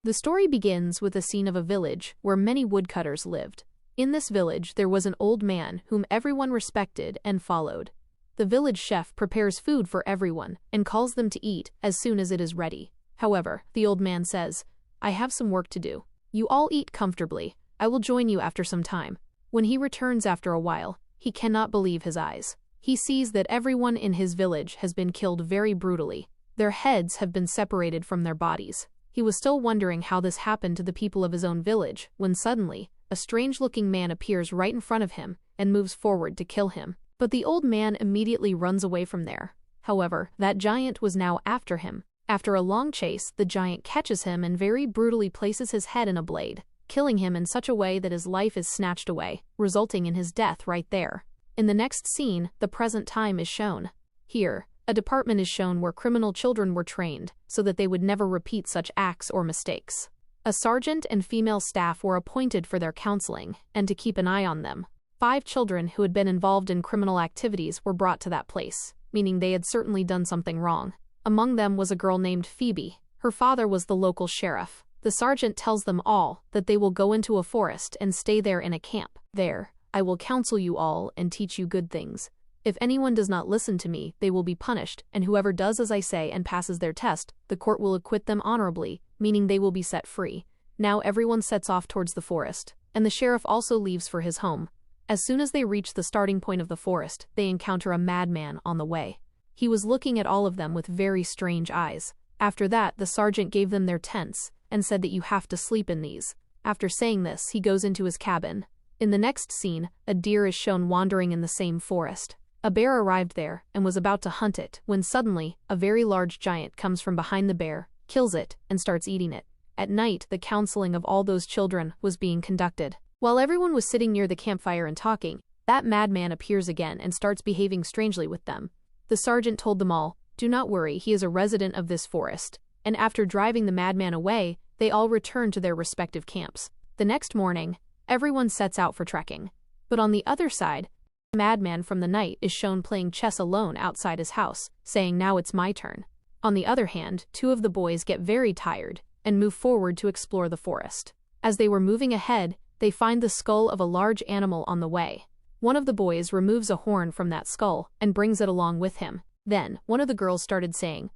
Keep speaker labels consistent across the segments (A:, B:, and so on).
A: The story begins with a scene of a village where many woodcutters lived. In this village there was an old man whom everyone respected and followed. The village chef prepares food for everyone and calls them to eat as soon as it is ready. However, the old man says, "I have some work to do. You all eat comfortably. I will join you after some time." When he returns after a while, he cannot believe his eyes. He sees that everyone in his village has been killed very brutally. Their heads have been separated from their bodies. He was still wondering how this happened to the people of his own village, when suddenly, a strange-looking man appears right in front of him and moves forward to kill him. But the old man immediately runs away from there. However, that giant was now after him. After a long chase, the giant catches him and very brutally places his head in a blade, killing him in such a way that his life is snatched away, resulting in his death right there. In the next scene, the present time is shown. Here, a department is shown where criminal children were trained so that they would never repeat such acts or mistakes. A sergeant and female staff were appointed for their counseling and to keep an eye on them. 5 children who had been involved in criminal activities were brought to that place, meaning they had certainly done something wrong. Among them was a girl named Phoebe. Her father was the local sheriff. The sergeant tells them all that they will go into a forest and stay there in a camp. "There, I will counsel you all and teach you good things. If anyone does not listen to me, they will be punished, and whoever does as I say and passes their test, the court will acquit them honorably, meaning they will be set free." Now everyone sets off towards the forest, and the sheriff also leaves for his home. As soon as they reach the starting point of the forest, they encounter a madman on the way. He was looking at all of them with very strange eyes. After that, the sergeant gave them their tents and said that you have to sleep in these. After saying this, he goes into his cabin. In the next scene, a deer is shown wandering in the same forest. A bear arrived there and was about to hunt it when suddenly, a very large giant comes from behind the bear, kills it, and starts eating it. At night, the counseling of all those children was being conducted. While everyone was sitting near the campfire and talking, that madman appears again and starts behaving strangely with them. The sergeant told them all, "Do not worry, he is a resident of this forest." And after driving the madman away, they all return to their respective camps. The next morning, everyone sets out for trekking. But on the other side, the madman from the night is shown playing chess alone outside his house, saying, "Now it's my turn." On the other hand, 2 of the boys get very tired and move forward to explore the forest. As they were moving ahead, they find the skull of a large animal on the way. One of the boys removes a horn from that skull and brings it along with him. Then, one of the girls started saying,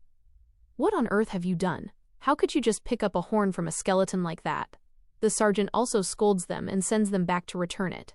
A: "What on earth have you done? How could you just pick up a horn from a skeleton like that?" The sergeant also scolds them and sends them back to return it.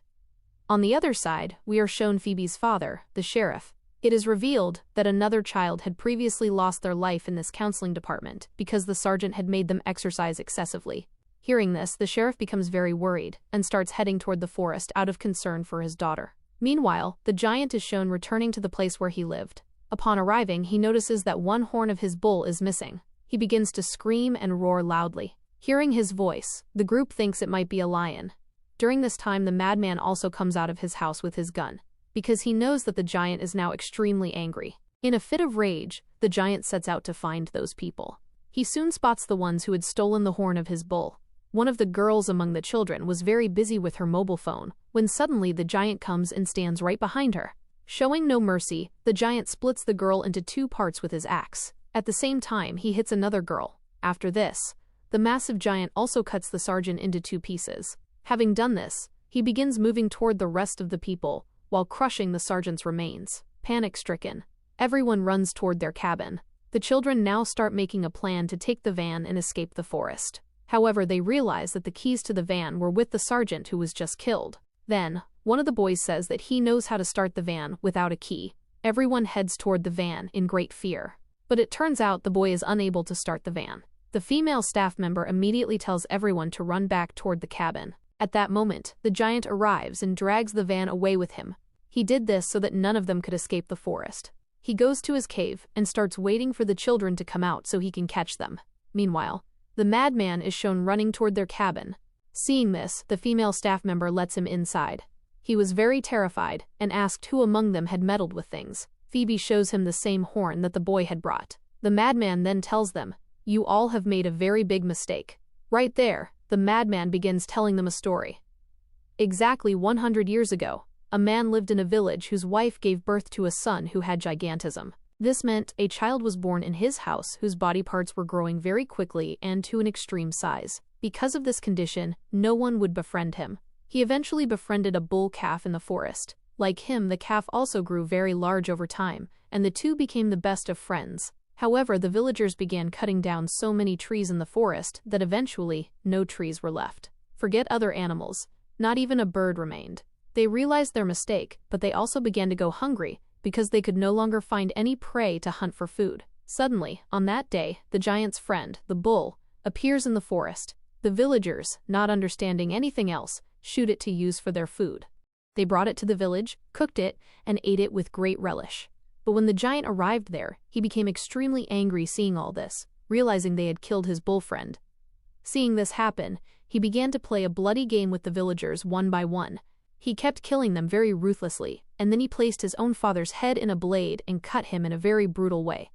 A: On the other side, we are shown Phoebe's father, the sheriff. It is revealed that another child had previously lost their life in this counseling department because the sergeant had made them exercise excessively. Hearing this, the sheriff becomes very worried and starts heading toward the forest out of concern for his daughter. Meanwhile, the giant is shown returning to the place where he lived. Upon arriving, he notices that one horn of his bull is missing. He begins to scream and roar loudly. Hearing his voice, the group thinks it might be a lion. During this time, the madman also comes out of his house with his gun, because he knows that the giant is now extremely angry. In a fit of rage, the giant sets out to find those people. He soon spots the ones who had stolen the horn of his bull. One of the girls among the children was very busy with her mobile phone, when suddenly the giant comes and stands right behind her. Showing no mercy, the giant splits the girl into 2 parts with his axe. At the same time, he hits another girl. After this, the massive giant also cuts the sergeant into 2 pieces. Having done this, he begins moving toward the rest of the people, while crushing the sergeant's remains. Panic-stricken, everyone runs toward their cabin. The children now start making a plan to take the van and escape the forest. However, they realize that the keys to the van were with the sergeant who was just killed. Then, one of the boys says that he knows how to start the van without a key. Everyone heads toward the van in great fear. But it turns out the boy is unable to start the van. The female staff member immediately tells everyone to run back toward the cabin. At that moment, the giant arrives and drags the van away with him. He did this so that none of them could escape the forest. He goes to his cave and starts waiting for the children to come out so he can catch them. Meanwhile, the madman is shown running toward their cabin. Seeing this, the female staff member lets him inside. He was very terrified and asked who among them had meddled with things. Phoebe shows him the same horn that the boy had brought. The madman then tells them, "You all have made a very big mistake." Right there, the madman begins telling them a story. Exactly 100 years ago, a man lived in a village whose wife gave birth to a son who had gigantism. This meant a child was born in his house whose body parts were growing very quickly and to an extreme size. Because of this condition, no one would befriend him. He eventually befriended a bull calf in the forest. Like him, the calf also grew very large over time, and the two became the best of friends. However, the villagers began cutting down so many trees in the forest that eventually, no trees were left. Forget other animals. Not even a bird remained. They realized their mistake, but they also began to go hungry, because they could no longer find any prey to hunt for food. Suddenly, on that day, the giant's friend, the bull, appears in the forest. The villagers, not understanding anything else, shoot it to use for their food. They brought it to the village, cooked it, and ate it with great relish. But when the giant arrived there, he became extremely angry seeing all this, realizing they had killed his bull friend. Seeing this happen, he began to play a bloody game with the villagers one by one. He kept killing them very ruthlessly, and then he placed his own father's head in a blade and cut him in a very brutal way.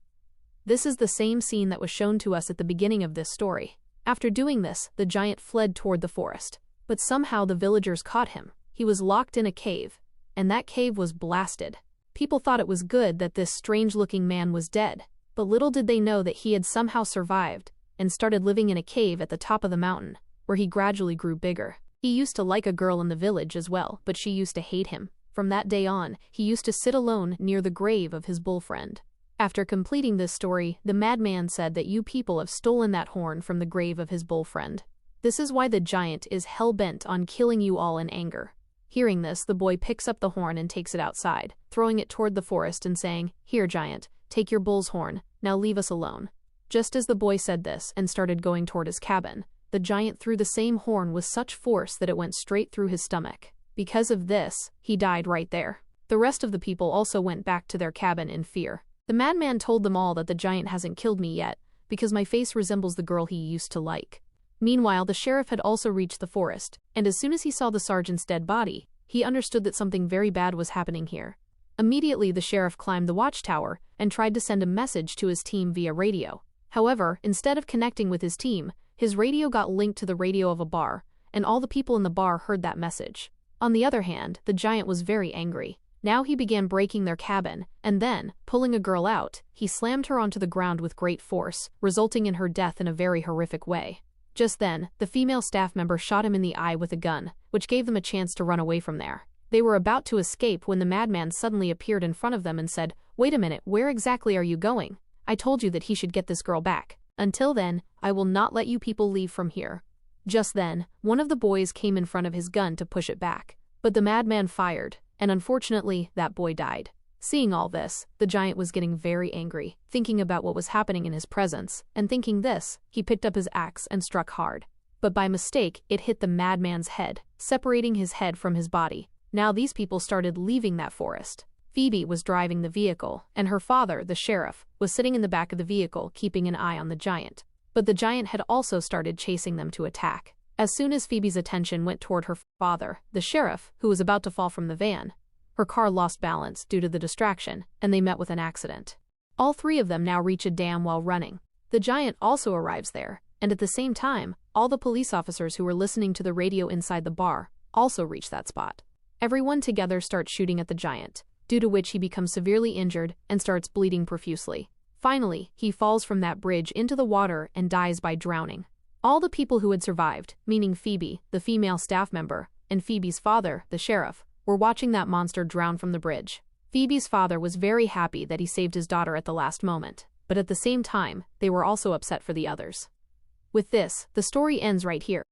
A: This is the same scene that was shown to us at the beginning of this story. After doing this, the giant fled toward the forest. But somehow the villagers caught him. He was locked in a cave, and that cave was blasted. People thought it was good that this strange-looking man was dead, but little did they know that he had somehow survived and started living in a cave at the top of the mountain, where he gradually grew bigger. He used to like a girl in the village as well, but she used to hate him. From that day on, he used to sit alone near the grave of his bull friend. After completing this story, the madman said that you people have stolen that horn from the grave of his bull friend. This is why the giant is hell-bent on killing you all in anger. Hearing this, the boy picks up the horn and takes it outside, throwing it toward the forest and saying, "Here, giant, take your bull's horn, now leave us alone." Just as the boy said this and started going toward his cabin, the giant threw the same horn with such force that it went straight through his stomach. Because of this, he died right there. The rest of the people also went back to their cabin in fear. The madman told them all that the giant hasn't killed me yet, because my face resembles the girl he used to like. Meanwhile, the sheriff had also reached the forest, and as soon as he saw the sergeant's dead body, he understood that something very bad was happening here. Immediately, the sheriff climbed the watchtower and tried to send a message to his team via radio. However, instead of connecting with his team, his radio got linked to the radio of a bar, and all the people in the bar heard that message. On the other hand, the giant was very angry. Now he began breaking their cabin, and then, pulling a girl out, he slammed her onto the ground with great force, resulting in her death in a very horrific way. Just then, the female staff member shot him in the eye with a gun, which gave them a chance to run away from there. They were about to escape when the madman suddenly appeared in front of them and said, "Wait a minute, where exactly are you going? I told you that he should get this girl back. Until then, I will not let you people leave from here." Just then, one of the boys came in front of his gun to push it back, but the madman fired, and unfortunately, that boy died. Seeing all this, the giant was getting very angry, thinking about what was happening in his presence, and thinking this, he picked up his axe and struck hard. But by mistake, it hit the madman's head, separating his head from his body. Now these people started leaving that forest. Phoebe was driving the vehicle, and her father, the sheriff, was sitting in the back of the vehicle keeping an eye on the giant. But the giant had also started chasing them to attack. As soon as Phoebe's attention went toward her father, the sheriff, who was about to fall from the van, her car lost balance due to the distraction, and they met with an accident. All three of them now reach a dam while running. The giant also arrives there, and at the same time, all the police officers who were listening to the radio inside the bar also reach that spot. Everyone together starts shooting at the giant, due to which he becomes severely injured and starts bleeding profusely. Finally, he falls from that bridge into the water and dies by drowning. All the people who had survived, meaning Phoebe, the female staff member, and Phoebe's father, the sheriff, were watching that monster drown from the bridge. Phoebe's father was very happy that he saved his daughter at the last moment, but at the same time, they were also upset for the others. With this, the story ends right here.